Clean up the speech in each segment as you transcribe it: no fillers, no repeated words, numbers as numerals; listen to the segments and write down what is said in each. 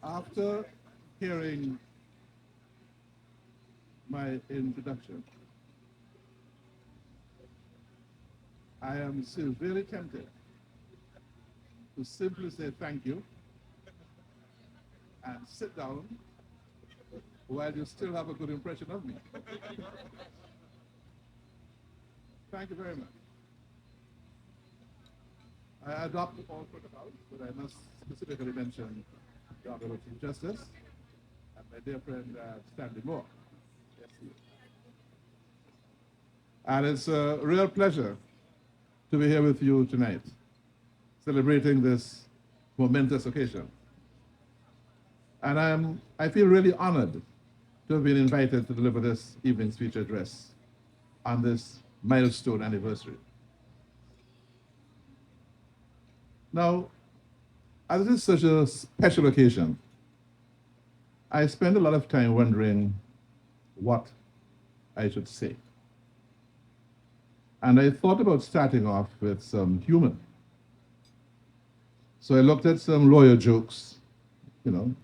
After hearing my introduction, I am severely tempted to simply say thank you and sit down while you still have a good impression of me. Thank you very much. I adopt all protocols, but I must specifically mention the Honorable Chief Justice and my dear friend Stanley Moore. Yes, and it's a real pleasure to be here with you tonight, celebrating this momentous occasion. And I feel really honored to have been invited to deliver this evening's speech address on this milestone anniversary. Now, as this is such a special occasion, I spend a lot of time wondering what I should say. And I thought about starting off with some humor. So I looked at some lawyer jokes, and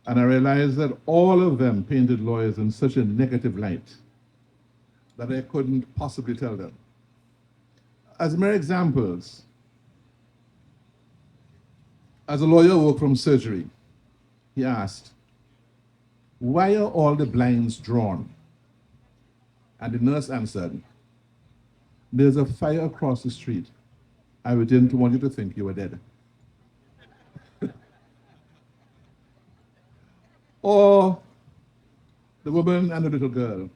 I realized that all of them painted lawyers in such a negative light that I couldn't possibly tell them. As mere examples, as a lawyer who worked from surgery, he asked, "Why are all the blinds drawn?" And the nurse answered, "There's a fire across the street. I didn't want you to think you were dead." Or the woman and the little girl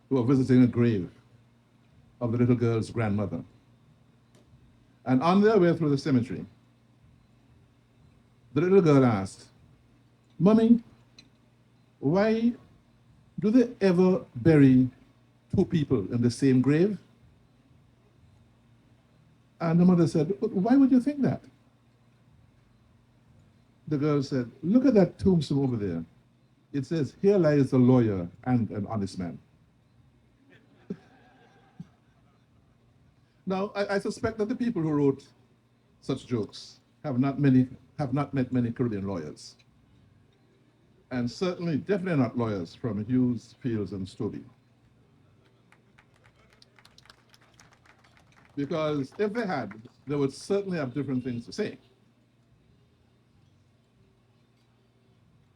who were visiting a grave of the little girl's grandmother. And on their way through the cemetery, the little girl asked, "Mommy, why do they ever bury two people in the same grave?" And the mother said, "Why would you think that?" The girl said, "Look at that tombstone over there. It says, 'Here lies a lawyer and an honest man.'" Now, I suspect that the people who wrote such jokes have not met many Caribbean lawyers. And certainly, definitely not lawyers from Hughes, Fields, and Stoby. Because if they had, they would certainly have different things to say.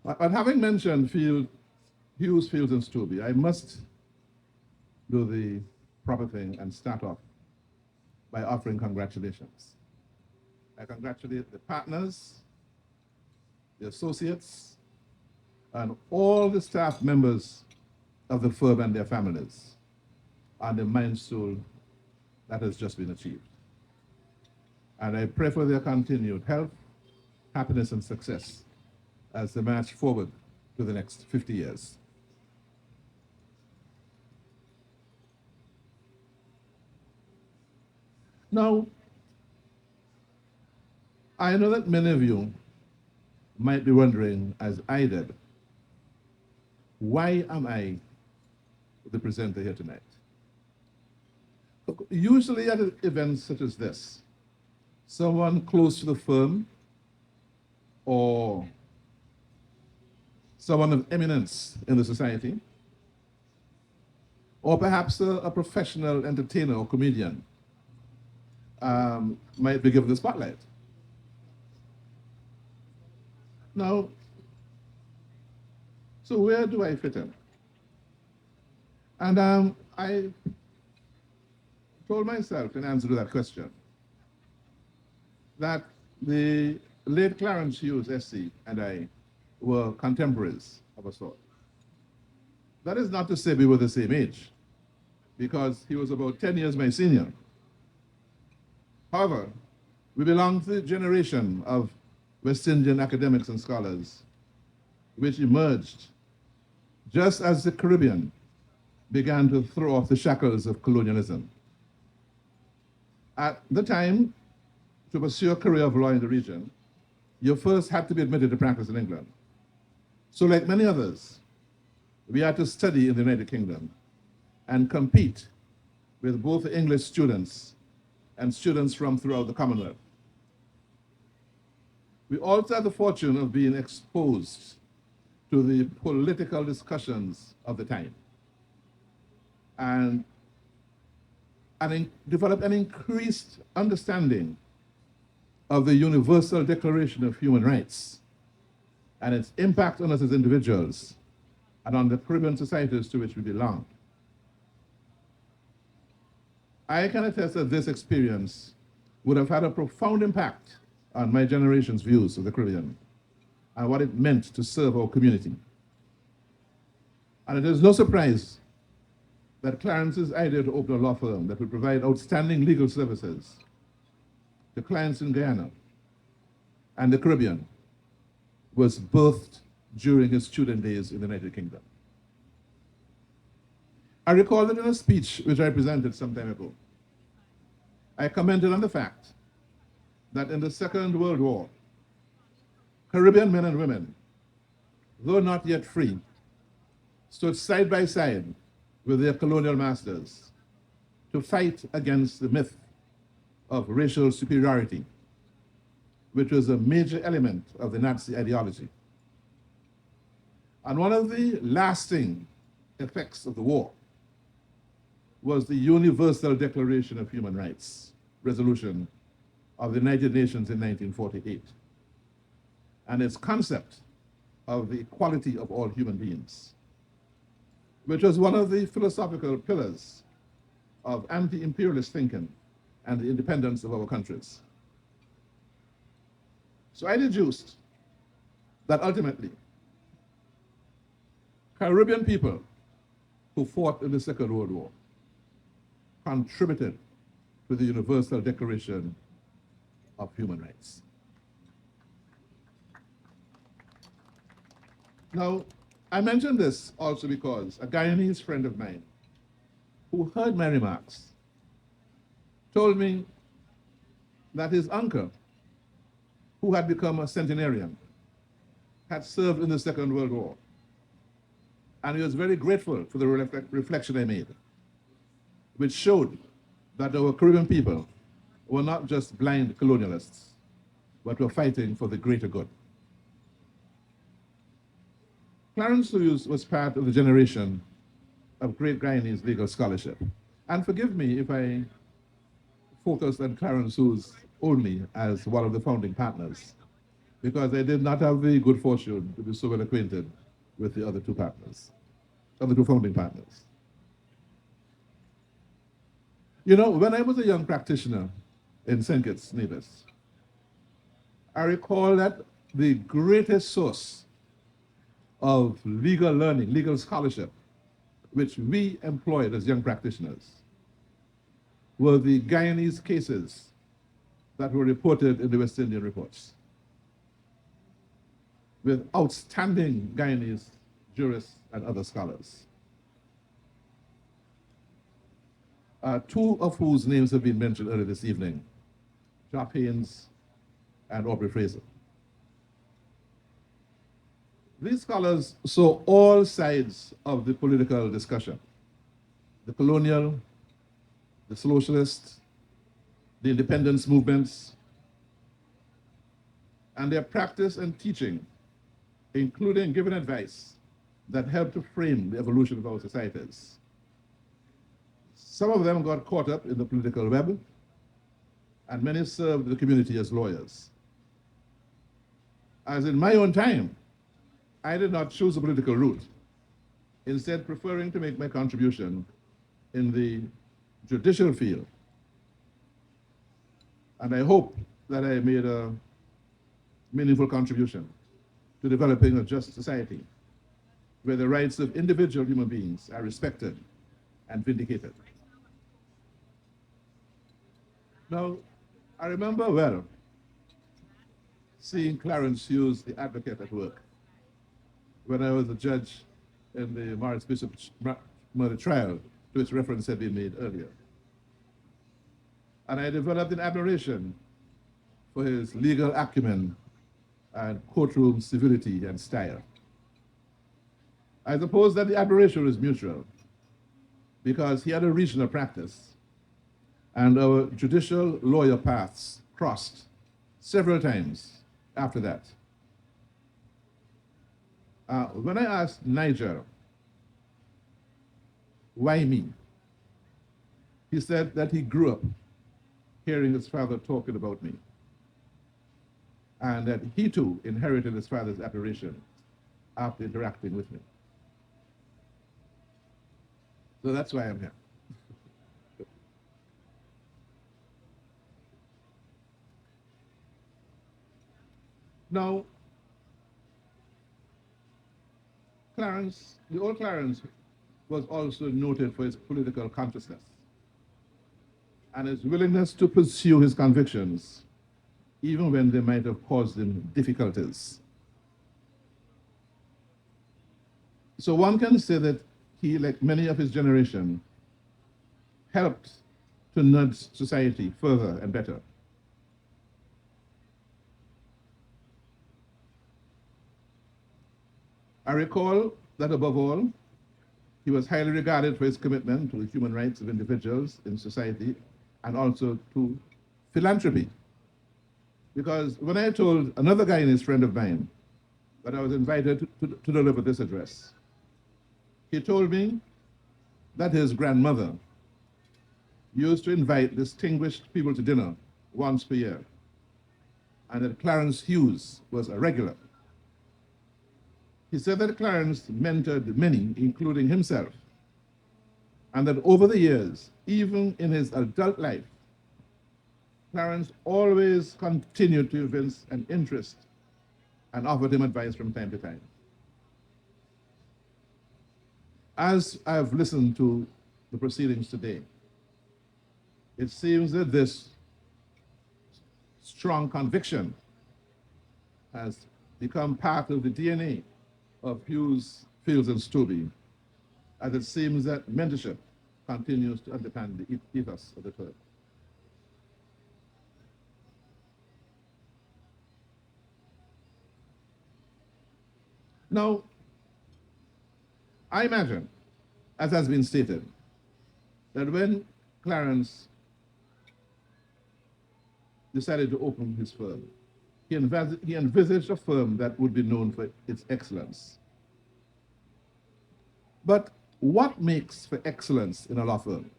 But having mentioned Hughes, Fields, and Stoby, I must do the proper thing and start off by offering congratulations. I congratulate the partners, the associates, and all the staff members of the firm and their families on the milestone that has just been achieved. And I pray for their continued health, happiness, and success as they march forward to the next 50 years. Now, I know that many of you might be wondering, as I did, why am I the presenter here tonight? Usually at events such as this, someone close to the firm or someone of eminence in the society, or perhaps a professional entertainer or comedian might be given the spotlight. Now, so where do I fit in? And I told myself in answer to that question that the late Clarence Hughes, SC, and I were contemporaries of a sort. That is not to say we were the same age, because he was about 10 years my senior. However, we belong to the generation of West Indian academics and scholars which emerged just as the Caribbean began to throw off the shackles of colonialism. At the time, to pursue a career of law in the region, you first had to be admitted to practice in England. So like many others, we had to study in the United Kingdom and compete with both English students and students from throughout the Commonwealth. We also had the fortune of being exposed to the political discussions of the time and, developed an increased understanding of the Universal Declaration of Human Rights and its impact on us as individuals and on the Caribbean societies to which we belong. I can attest that this experience would have had a profound impact on my generation's views of the Caribbean and what it meant to serve our community. And it is no surprise that Clarence's idea to open a law firm that would provide outstanding legal services to clients in Guyana and the Caribbean was birthed during his student days in the United Kingdom. I recall that in a speech which I presented some time ago, I commented on the fact that in the Second World War, Caribbean men and women, though not yet free, stood side by side with their colonial masters to fight against the myth of racial superiority, which was a major element of the Nazi ideology. And one of the lasting effects of the war was the Universal Declaration of Human Rights resolution of the United Nations in 1948, and its concept of the equality of all human beings, which was one of the philosophical pillars of anti-imperialist thinking and the independence of our countries. So I deduced that ultimately, Caribbean people who fought in the Second World War contributed to the Universal Declaration of Human Rights. Now, I mention this also because a Guyanese friend of mine who heard my remarks told me that his uncle, who had become a centenarian, had served in the Second World War. And he was very grateful for the reflection I made, which showed that our Caribbean people were not just blind colonialists, but were fighting for the greater good. Clarence Hughes was part of the generation of great Guyanese legal scholarship. And forgive me if I focused on Clarence Hughes only as one of the founding partners, because I did not have the good fortune to be so well acquainted with the other two founding partners. You know, when I was a young practitioner in St. Kitts, Nevis, I recall that the greatest source of legal learning, legal scholarship, which we employed as young practitioners, were the Guyanese cases that were reported in the West Indian reports, with outstanding Guyanese jurists and other scholars, two of whose names have been mentioned earlier this evening, Jacques Haynes and Aubrey Fraser. These scholars saw all sides of the political discussion: the colonial, the socialist, the independence movements, and their practice and teaching, including giving advice that helped to frame the evolution of our societies. Some of them got caught up in the political web, and many served the community as lawyers. As in my own time, I did not choose a political route, instead preferring to make my contribution in the judicial field. And I hope that I made a meaningful contribution to developing a just society where the rights of individual human beings are respected and vindicated. Now, I remember well seeing Clarence Hughes, the advocate, at work when I was a judge in the Morris Bishop murder trial, to which reference had been made earlier. And I developed an admiration for his legal acumen and courtroom civility and style. I suppose that the admiration was mutual because he had a regional practice and our judicial lawyer paths crossed several times after that. When I asked Nigel, why me? He said that he grew up hearing his father talking about me, and that he too inherited his father's admiration after interacting with me. So that's why I'm here. Now, Clarence, the old Clarence, was also noted for his political consciousness and his willingness to pursue his convictions, even when they might have caused him difficulties. So one can say that he, like many of his generation, helped to nudge society further and better. I recall that above all, he was highly regarded for his commitment to the human rights of individuals in society and also to philanthropy. Because when I told another guy and his friend of mine that I was invited to deliver this address, he told me that his grandmother used to invite distinguished people to dinner once per year, and that Clarence Hughes was a regular. He said that Clarence mentored many, including himself, and that over the years, even in his adult life, Clarence always continued to evince an interest and offered him advice from time to time. As I've listened to the proceedings today, it seems that this strong conviction has become part of the DNA of Hughes, Fields, and Stoby, as it seems that mentorship continues to underpin the ethos of the firm. Now, I imagine, as has been stated, that when Clarence decided to open his firm, he envisaged a firm that would be known for its excellence. But what makes for excellence in a law firm?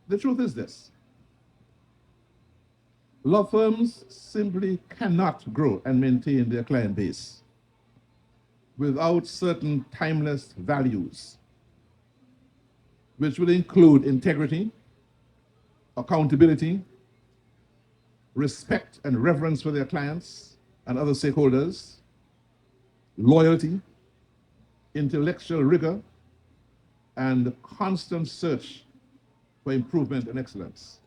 The truth is this: law firms simply cannot grow and maintain their client base without certain timeless values, which will include integrity, accountability, respect and reverence for their clients and other stakeholders, loyalty, intellectual rigor, and constant search for improvement and excellence.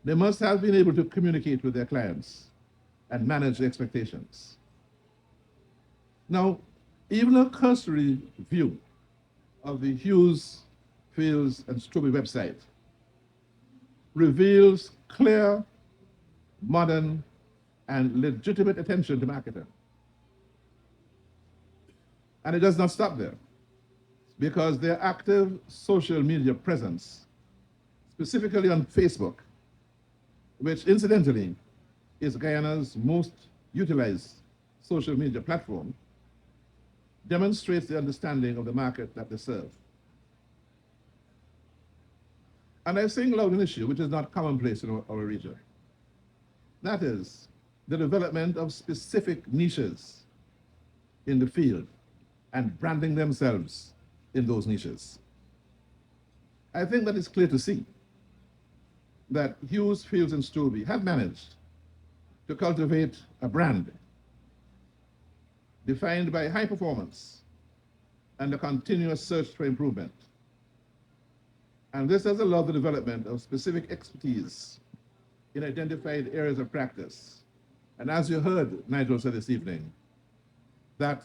They must have been able to communicate with their clients and manage their expectations. Now, even a cursory view of the Hughes, Fields, and Stoby website reveals clear, modern, and legitimate attention to marketing. And it does not stop there, because their active social media presence, specifically on Facebook, which incidentally is Guyana's most utilized social media platform, demonstrates the understanding of the market that they serve. And I single out an issue which is not commonplace in our region. That is the development of specific niches in the field and branding themselves in those niches. I think that it's clear to see that Hughes, Fields, and Stoby have managed to cultivate a brand defined by high performance and a continuous search for improvement. And this has allowed the development of specific expertise in identified areas of practice. And as you heard Nigel say this evening, that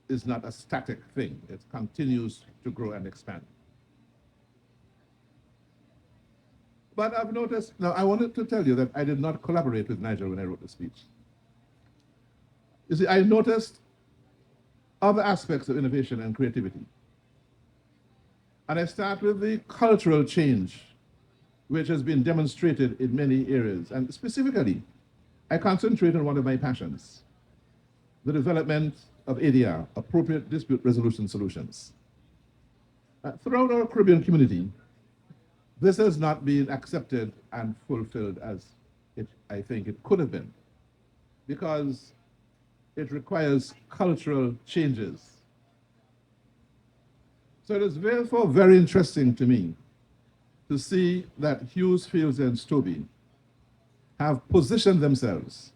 is not a static thing. It continues to grow and expand. But I've noticed, now I wanted to tell you that I did not collaborate with Nigel when I wrote the speech. You see, I noticed other aspects of innovation and creativity. And I start with the cultural change, which has been demonstrated in many areas, and specifically I concentrate on one of my passions, the development of ADR, appropriate dispute resolution solutions. Throughout our Caribbean community, this has not been accepted and fulfilled as I think it could have been, because it requires cultural changes. So it is therefore very interesting to me to see that Hughes, Fields, and Stoby have positioned themselves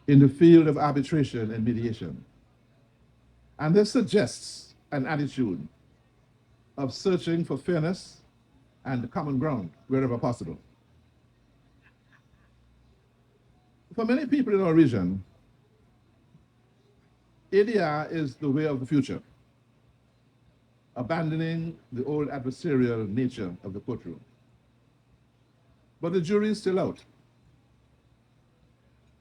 in the field of arbitration and mediation. And this suggests an attitude of searching for fairness and common ground wherever possible. For many people in our region, ADR is the way of the future, abandoning the old adversarial nature of the courtroom. But the jury is still out,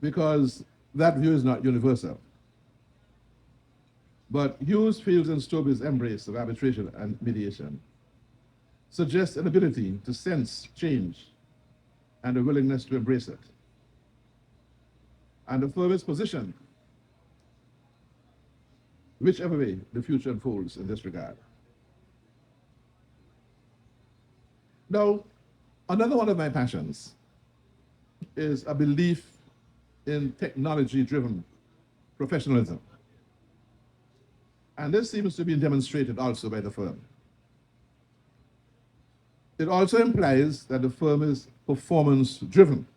because that view is not universal. But Hughes, Fields, and Stoby's embrace of arbitration and mediation suggests an ability to sense change and a willingness to embrace it. And the firm is positioned whichever way the future unfolds in this regard. Now, another one of my passions is a belief in technology-driven professionalism. And this seems to be demonstrated also by the firm. It also implies that the firm is performance-driven.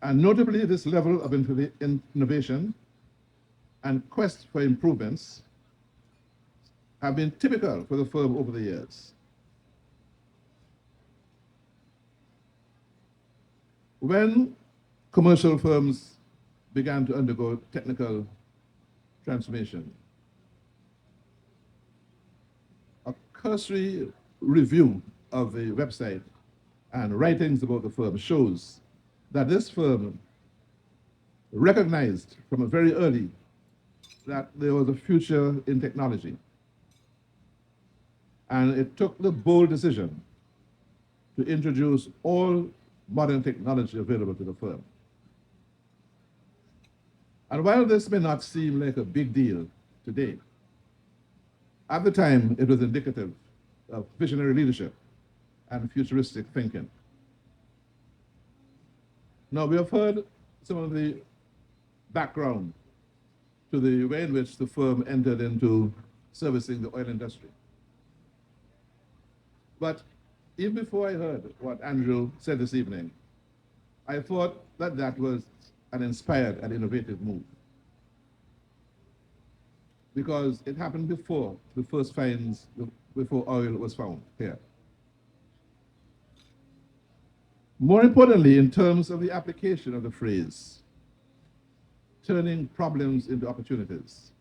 And notably, this level of innovation and quest for improvements have been typical for the firm over the years. When commercial firms began to undergo technical transformation, a cursory review of the website and writings about the firm shows that this firm recognized from a very early that there was a future in technology. And it took the bold decision to introduce all modern technology available to the firm. And while this may not seem like a big deal today, at the time it was indicative of visionary leadership and futuristic thinking. Now, we have heard some of the background to the way in which the firm entered into servicing the oil industry. But even before I heard what Andrew said this evening, I thought that that was an inspired and innovative move, because it happened before the first finds, before oil was found here. More importantly, in terms of the application of the phrase, turning problems into opportunities,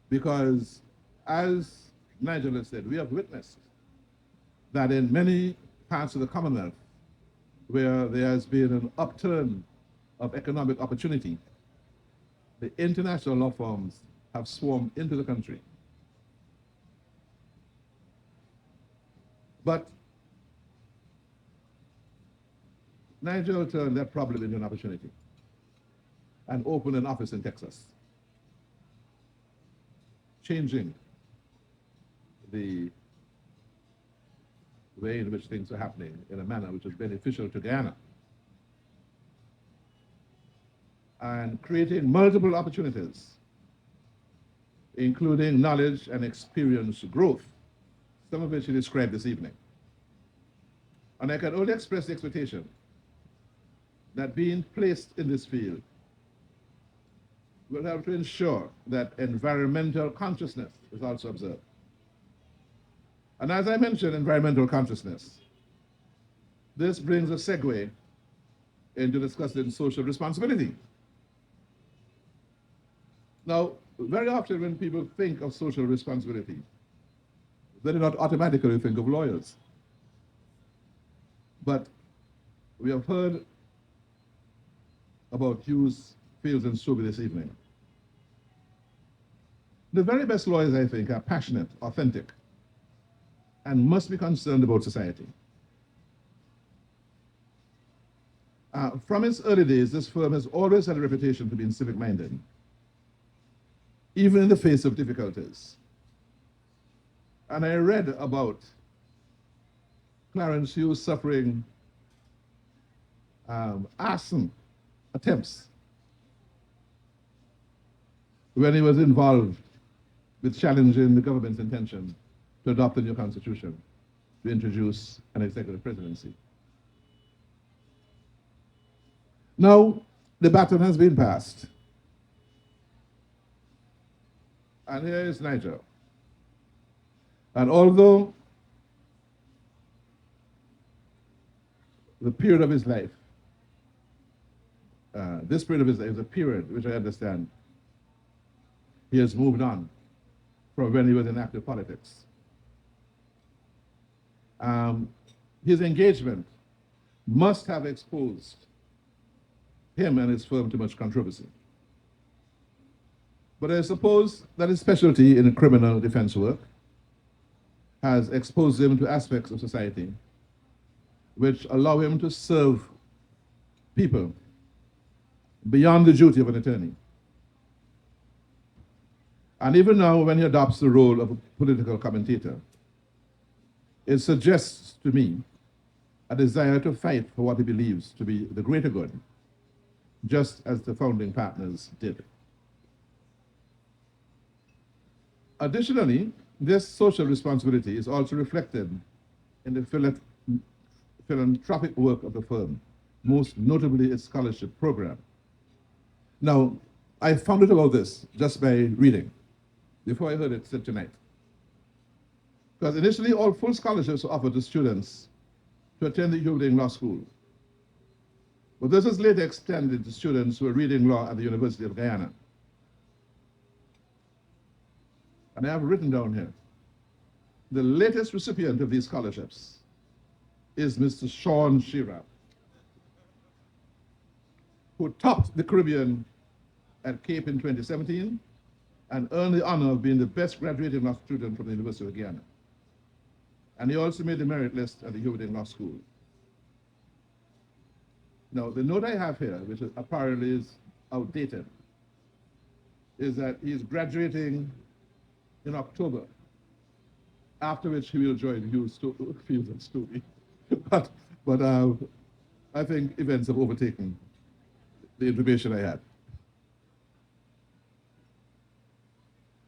because as Nigel has said, we have witnessed that in many parts of the Commonwealth where there has been an upturn of economic opportunity, the international law firms have swarmed into the country. But Nigel turned that problem into an opportunity and opened an office in Texas, changing the way in which things are happening in a manner which is beneficial to Guyana, and creating multiple opportunities, including knowledge and experience growth, some of which he described this evening. And I can only express the expectation that being placed in this field will have to ensure that environmental consciousness is also observed. And as I mentioned, environmental consciousness, this brings a segue into discussing social responsibility. Now, very often when people think of social responsibility, they do not automatically think of lawyers. But we have heard about Hughes, Fields, and Stoby this evening. The very best lawyers, I think, are passionate, authentic, and must be concerned about society. From its early days, this firm has always had a reputation for being civic-minded, even in the face of difficulties. And I read about Clarence Hughes suffering arson attempts when he was involved with challenging the government's intention to adopt a new constitution to introduce an executive presidency. Now, the baton has been passed. And here is Niger. And although the period of his life, this period of his life is a period which I understand he has moved on from when he was in active politics. His engagement must have exposed him and his firm to much controversy. But I suppose that his specialty in criminal defense work has exposed him to aspects of society which allow him to serve people beyond the duty of an attorney. And even now, when he adopts the role of a political commentator, it suggests to me a desire to fight for what he believes to be the greater good, just as the founding partners did. Additionally, this social responsibility is also reflected in the philanthropic work of the firm, most notably its scholarship program. Now, I found out about this just by reading, before I heard it said tonight. Because initially, all full scholarships were offered to students to attend the Hughes Law School. But this was later extended to students who were reading law at the University of Guyana. And I have written down here, the latest recipient of these scholarships is Mr. Sean Shearer, who topped the Caribbean at Cape in 2017 and earned the honor of being the best graduating law student from the University of Guyana. And he also made the merit list at the Hughes Law School. Now, the note I have here, which apparently is outdated, is that he's graduating in October, after which he will join Hughes and Stoby. but I think events have overtaken the information I had.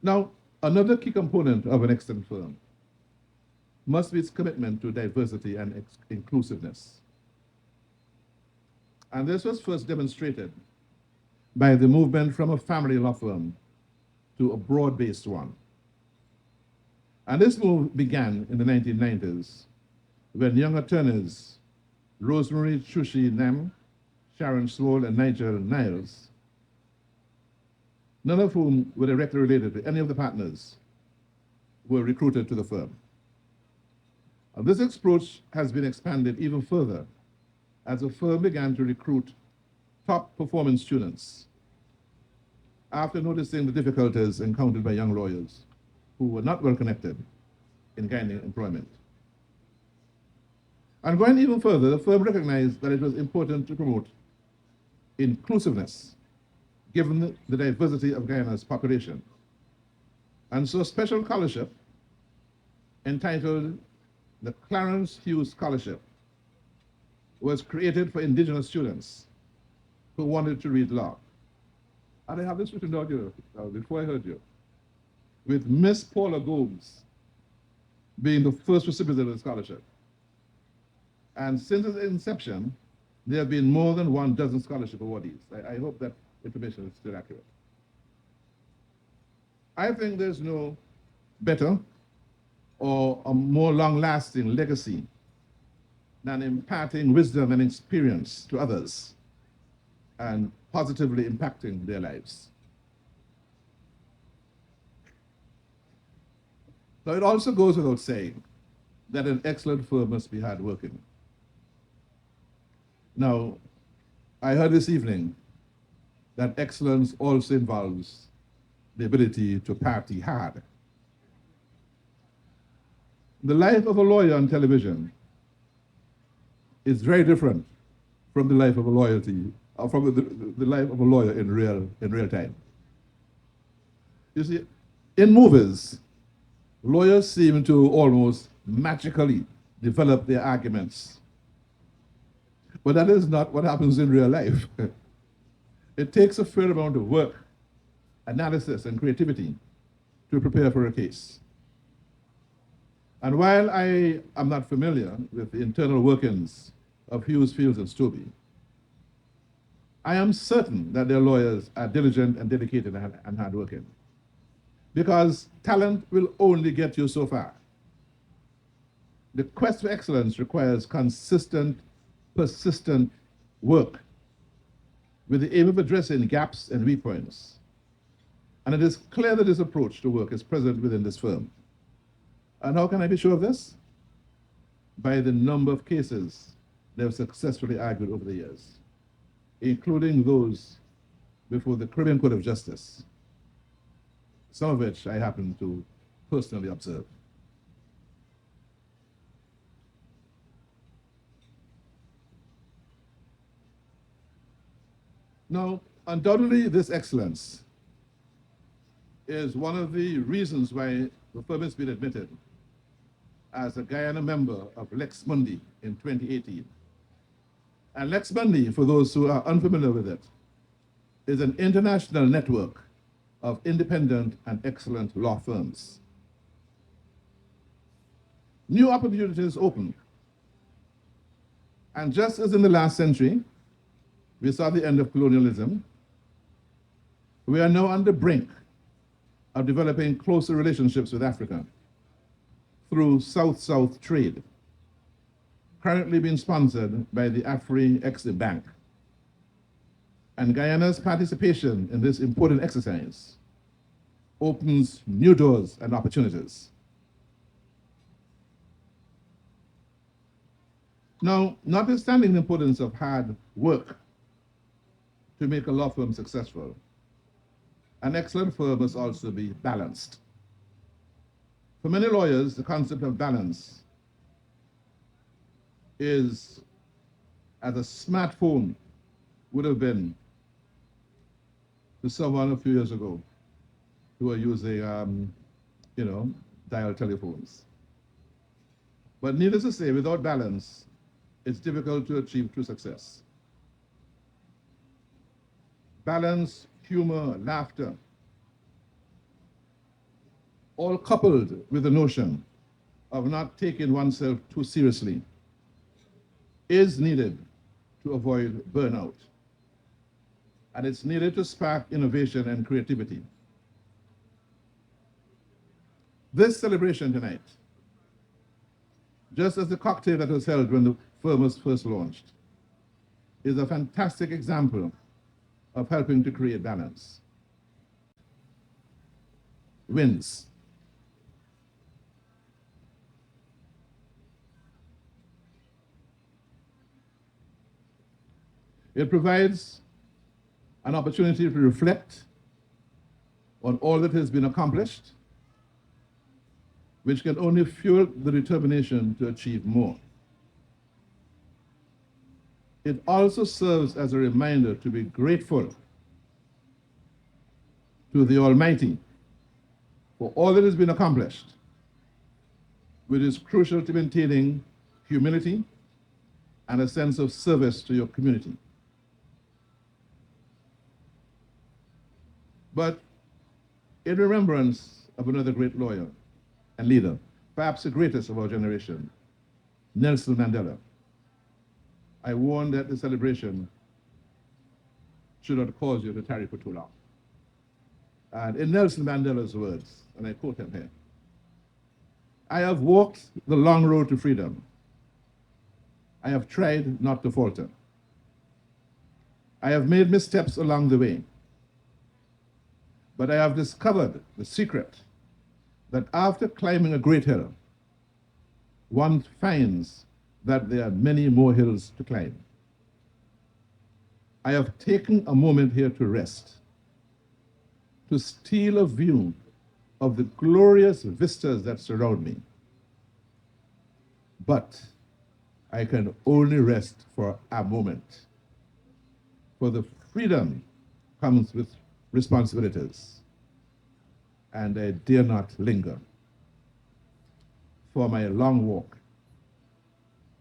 Now, another key component of an excellent firm must be its commitment to diversity and inclusiveness. And this was first demonstrated by the movement from a family law firm to a broad-based one. And this move began in the 1990s when young attorneys, Rosemary Chushi Nem, Sharon Swole, and Nigel Niles, none of whom were directly related to any of the partners, were recruited to the firm. And this approach has been expanded even further as the firm began to recruit top performing students after noticing the difficulties encountered by young lawyers who were not well connected in gaining employment. And going even further, the firm recognized that it was important to promote inclusiveness given the diversity of Guyana's population. And so a special scholarship entitled the Clarence Hughes Scholarship was created for indigenous students who wanted to read law. And I have this written down here before I heard you, with Miss Paula Gomes being the first recipient of the scholarship. And since its inception, there have been more than 12 scholarship awardees. I hope that information is still accurate. I think there's no better or a more long-lasting legacy than imparting wisdom and experience to others and positively impacting their lives. Now, it also goes without saying that an excellent firm must be hardworking. Now, I heard this evening that excellence also involves the ability to party hard. The life of a lawyer on television is very different from the life of a loyalty, or from the life of a lawyer in real time. You see, in movies, lawyers seem to almost magically develop their arguments. But that is not what happens in real life. It takes a fair amount of work, analysis, and creativity to prepare for a case. And while I am not familiar with the internal workings of Hughes, Fields, and Stoby, I am certain that their lawyers are diligent and dedicated and hardworking. Because talent will only get you so far. The quest for excellence requires consistent, persistent work with the aim of addressing gaps and weak points. And it is clear that this approach to work is present within this firm. And how can I be sure of this? By the number of cases they have successfully argued over the years, including those before the Caribbean Court of Justice, some of which I happen to personally observe. Now, undoubtedly, this excellence is one of the reasons why the firm has been admitted as a Guyana member of Lex Mundi in 2018. And Lex Mundi, for those who are unfamiliar with it, is an international network of independent and excellent law firms. New opportunities open. And just as in the last century, we saw the end of colonialism, we are now on the brink of developing closer relationships with Africa through South-South trade, currently being sponsored by the Afri-Exim Bank. And Guyana's participation in this important exercise opens new doors and opportunities. Now, notwithstanding the importance of hard work to make a law firm successful, an excellent firm must also be balanced. For many lawyers, the concept of balance is as a smartphone would have been to someone a few years ago who were using, dial telephones. But needless to say, without balance, it's difficult to achieve true success. Balance, humor, laughter, all coupled with the notion of not taking oneself too seriously, is needed to avoid burnout. And it's needed to spark innovation and creativity. This celebration tonight, just as the cocktail that was held when the firm was first launched, is a fantastic example of helping to create balance. Wins. It provides an opportunity to reflect on all that has been accomplished, which can only fuel the determination to achieve more. It also serves as a reminder to be grateful to the Almighty for all that has been accomplished, which is crucial to maintaining humility and a sense of service to your community. But in remembrance of another great lawyer and leader, perhaps the greatest of our generation, Nelson Mandela, I warn that the celebration should not cause you to tarry for too long. And in Nelson Mandela's words, and I quote him here, "I have walked the long road to freedom. I have tried not to falter. I have made missteps along the way. But I have discovered the secret that after climbing a great hill, one finds that there are many more hills to climb. I have taken a moment here to rest, to steal a view of the glorious vistas that surround me. But I can only rest for a moment. For the freedom comes with responsibilities, and I dare not linger, for my long walk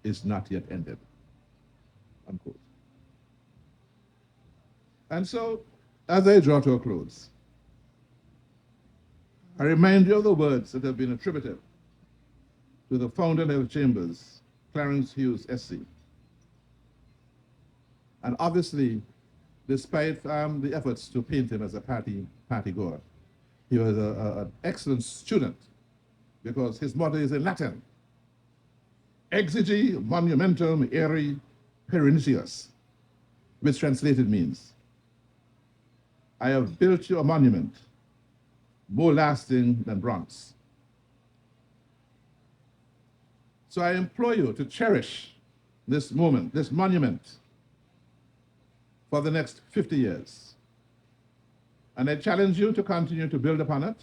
is not yet ended. Unquote. And so, as I draw to a close, I remind you of the words that have been attributed to the founder of Chambers, Clarence Hughes, SC. And obviously, despite the efforts to paint him as a party goer, he was an excellent student because his motto is in Latin, exegi monumentum eri perennitius, which translated means, I have built you a monument more lasting than bronze. So I implore you to cherish this moment, this monument, for the next 50 years. And I challenge you to continue to build upon it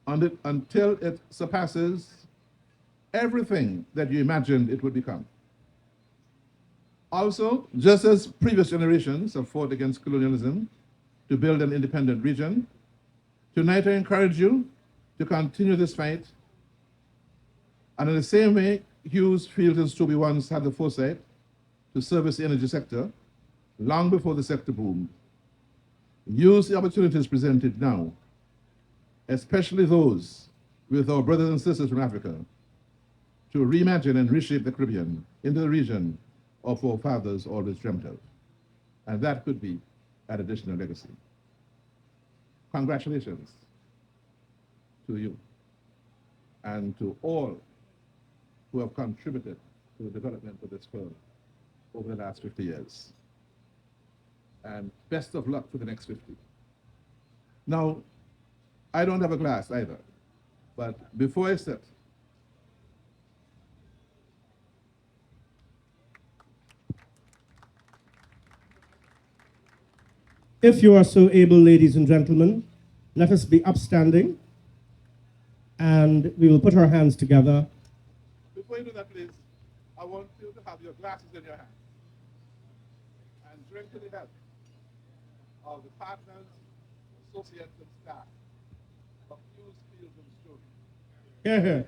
until it surpasses everything that you imagined it would become. Also, just as previous generations have fought against colonialism to build an independent region, tonight I encourage you to continue this fight. And in the same way, Hughes, Fields, and Stoby once had the foresight to service the energy sector long before the sector boomed. Use the opportunities presented now, especially those with our brothers and sisters from Africa, to reimagine and reshape the Caribbean into the region of our fathers always dreamt of. And that could be an additional legacy. Congratulations to you and to all who have contributed to the development of this firm over the last 50 years. And best of luck for the next 50. Now, I don't have a glass either, but before I sit, if you are so able, ladies and gentlemen, let us be upstanding and we will put our hands together. Before you do that, please, I want you to have your glasses in your hand and drink to the health of the partners, associates, and staff of Hughes, Fields, and Stoby. Here, here.